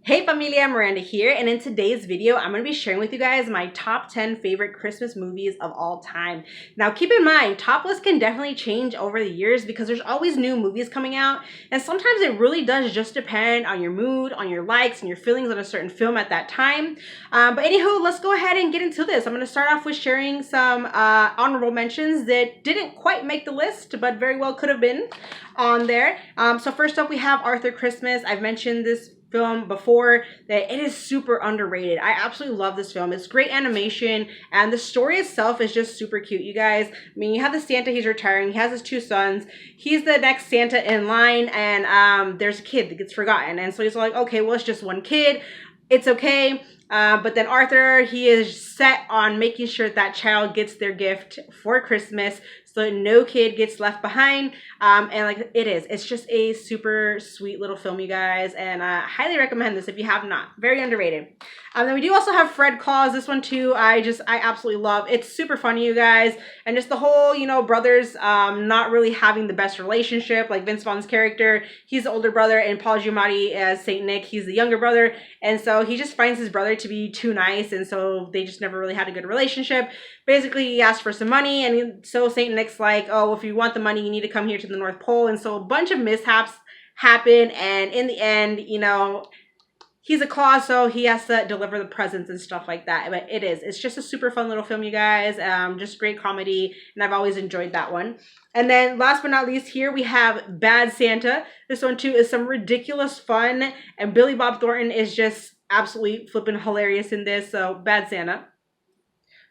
Hey familia, Miranda here, and in today's video, I'm going to be sharing with you guys my top 10 favorite Christmas movies of all time. Now, keep in mind, top lists can definitely change over the years because there's always new movies coming out, and sometimes it really does just depend on your mood, on your likes, and your feelings on a certain film at that time. But anywho, let's go ahead and get into this. I'm going to start off with sharing some honorable mentions that didn't quite make the list, but very well could have been on there. So first up, we have Arthur Christmas. I've mentioned this film before that it is super underrated. I absolutely love this film. It's great animation and the story itself is just super cute, you guys. I mean, you have the Santa, he's retiring, he has his two sons, he's the next Santa in line, and there's a kid that gets forgotten, and so he's like, okay, well, it's just one kid, it's okay. But then Arthur, he is set on making sure that child gets their gift for Christmas so that no kid gets left behind. And like it's just a super sweet little film, you guys. And I highly recommend this if you have not. Very underrated. Then we do also have Fred Claus. This one too, I absolutely love. It's super funny, you guys. And just the whole, brothers not really having the best relationship. Like Vince Vaughn's character, he's the older brother, and Paul Giamatti as Saint Nick, he's the younger brother. And so he just finds his brother to be too nice, and so they just never really had a good relationship. Basically, he asked for some money, and so Saint Nick's like, oh, if you want the money, you need to come here to the North Pole. And so a bunch of mishaps happen, and in the end, he's a Claus, so he has to deliver the presents and stuff like that. But it's just a super fun little film, you guys. Just great comedy, and I've always enjoyed that one. And then last but not least, here we have Bad Santa. This one too is some ridiculous fun, and Billy Bob Thornton is just absolutely flipping hilarious in this. So Bad Santa.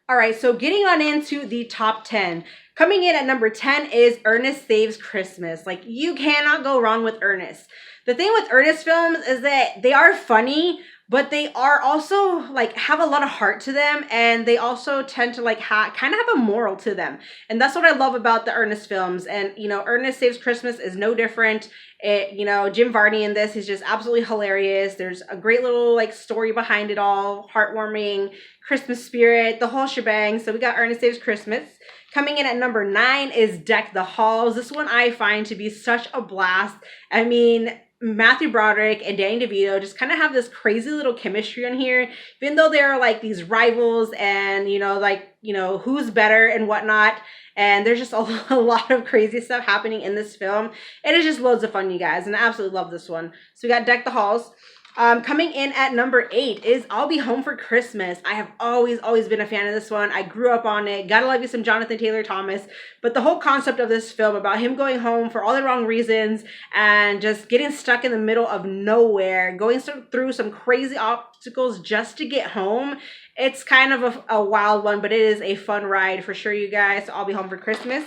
All right, so getting on into the top 10. Coming in at number 10 is Ernest Saves Christmas. Like, you cannot go wrong with Ernest. The thing with Ernest films is that they are funny, but they are also like have a lot of heart to them, and they also tend to like kind of have a moral to them. And that's what I love about the Ernest films. And Ernest Saves Christmas is no different. Jim Varney in this is just absolutely hilarious. There's a great little like story behind it all, heartwarming, Christmas spirit, the whole shebang. So we got Ernest Saves Christmas. Coming in at number 9 is Deck the Halls. This one I find to be such a blast. I mean, Matthew Broderick and Danny DeVito just kind of have this crazy little chemistry on here, even though they're like these rivals and, who's better and whatnot. And there's just a lot of crazy stuff happening in this film. It is just loads of fun, you guys, and I absolutely love this one. So we got Deck the Halls. Coming in at number 8 is I'll Be Home for Christmas. I have always been a fan of this one. I grew up on it. Gotta love you some Jonathan Taylor Thomas. But the whole concept of this film about him going home for all the wrong reasons and just getting stuck in the middle of nowhere, going through some crazy obstacles just to get home. It's kind of a wild one, but it is a fun ride for sure, you guys. So I'll Be Home for Christmas.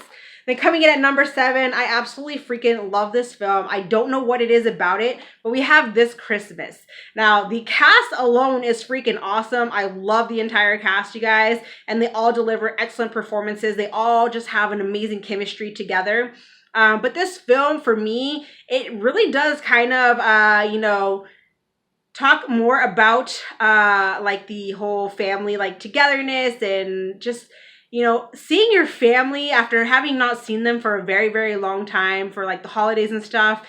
Then coming in at number 7, I absolutely freaking love this film. I don't know what it is about it, but we have This Christmas. Now, the cast alone is freaking awesome. I love the entire cast, you guys, and they all deliver excellent performances. They all just have an amazing chemistry together. But this film, for me, it really does kind of, talk more about like the whole family like togetherness and just seeing your family after having not seen them for a very, very long time for like the holidays and stuff.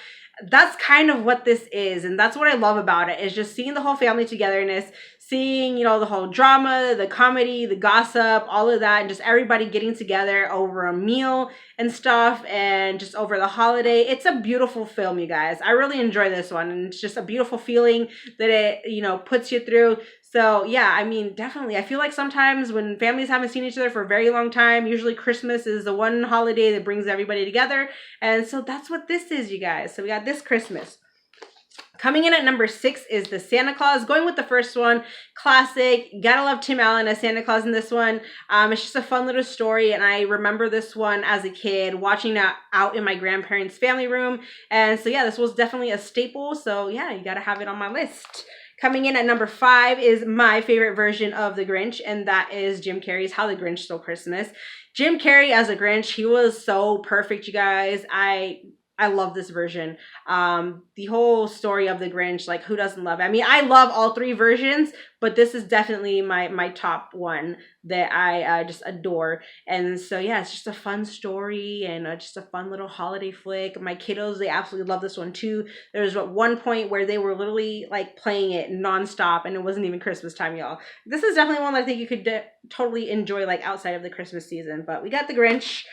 That's kind of what this is. And that's what I love about it, is just seeing the whole family togetherness, seeing, the whole drama, the comedy, the gossip, all of that, and just everybody getting together over a meal and stuff and just over the holiday. It's a beautiful film, you guys. I really enjoy this one, and it's just a beautiful feeling that it, puts you through. So yeah, I mean, definitely. I feel like sometimes when families haven't seen each other for a very long time, usually Christmas is the one holiday that brings everybody together. And so that's what this is, you guys. So we got This Christmas. Coming in at number 6 is The Santa Claus. Going with the first one, classic. Gotta love Tim Allen as Santa Claus in this one. It's just a fun little story, and I remember this one as a kid, watching it out in my grandparents' family room. And so yeah, this was definitely a staple. So yeah, you gotta have it on my list. Coming in at number 5 is my favorite version of The Grinch, and that is Jim Carrey's How the Grinch Stole Christmas. Jim Carrey as a Grinch, he was so perfect, you guys. I I love this version. The whole story of the Grinch, like who doesn't love it? I mean, I love all three versions, but this is definitely my top one that I just adore. And so yeah, it's just a fun story and just a fun little holiday flick. My kiddos, they absolutely love this one too. There was one point where they were literally like playing it nonstop, and it wasn't even Christmas time, y'all. This is definitely one that I think you could totally enjoy like outside of the Christmas season. But we got the Grinch.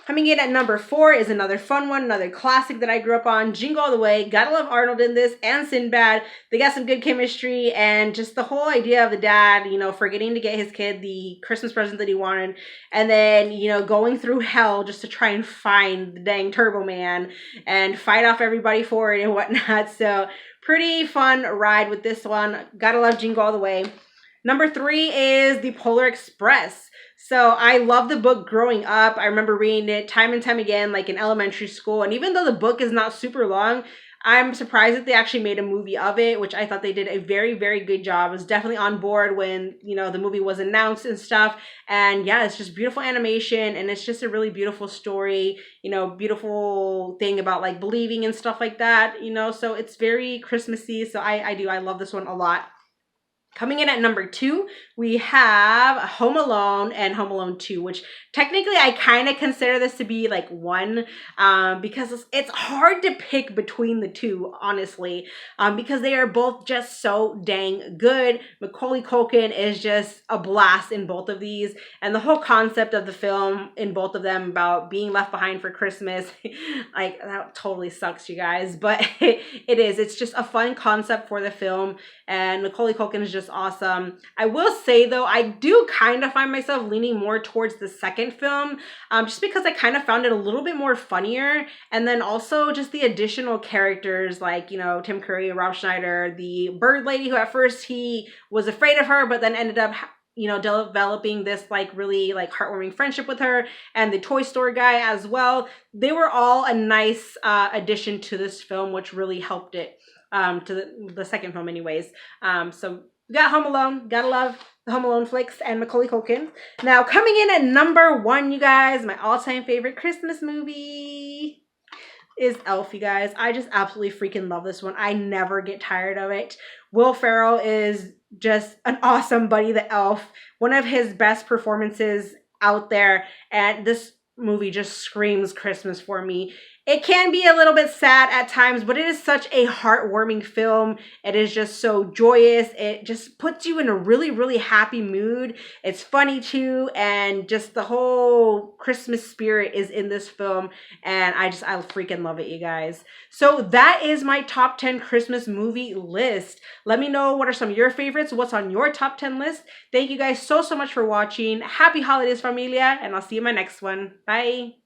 Coming in at number 4 is another fun one, another classic that I grew up on, Jingle All the Way. Gotta love Arnold in this, and Sinbad. They got some good chemistry, and just the whole idea of the dad, you know, forgetting to get his kid the Christmas present that he wanted, and then, you know, going through hell just to try and find the dang Turbo Man and fight off everybody for it and whatnot. So pretty fun ride with this one. Gotta love Jingle All the Way. Number 3 is The Polar Express. So I love the book growing up. I remember reading it time and time again, like in elementary school. And even though the book is not super long, I'm surprised that they actually made a movie of it, which I thought they did a very, very good job. I was definitely on board when, you know, the movie was announced and stuff. And yeah, it's just beautiful animation, and it's just a really beautiful story, you know, beautiful thing about like believing and stuff like that, you know, so it's very Christmassy. So I love this one a lot. Coming in at number 2, we have Home Alone and Home Alone 2, which technically I kind of consider this to be like one, because it's hard to pick between the two, honestly, because they are both just so dang good. Macaulay Culkin is just a blast in both of these, and the whole concept of the film in both of them about being left behind for Christmas, like that totally sucks, you guys, but it's just a fun concept for the film, and Macaulay Culkin is just awesome. I will say though, I do kind of find myself leaning more towards the second film, just because I kind of found it a little bit more funnier, and then also just the additional characters like, you know, Tim Curry, Rob Schneider, the bird lady who at first he was afraid of her, but then ended up, you know, developing this like really like heartwarming friendship with her, and the Toy Story guy as well. They were all a nice addition to this film, which really helped it, to the second film anyways. So we got Home Alone. Gotta love the Home Alone flicks and Macaulay Culkin. Now coming in at number 1, you guys, my all-time favorite Christmas movie is Elf, you guys. I just absolutely freaking love this one. I never get tired of it. Will Ferrell is just an awesome Buddy the Elf. One of his best performances out there, and this movie just screams Christmas for me. It can be a little bit sad at times, but it is such a heartwarming film. It is just so joyous. It just puts you in a really, really happy mood. It's funny too, and just the whole Christmas spirit is in this film, and I freaking love it, you guys. So that is my top 10 Christmas movie list. Let me know what are some of your favorites, what's on your top 10 list. Thank you guys so much for watching. Happy holidays, familia, and I'll see you in my next one. Bye.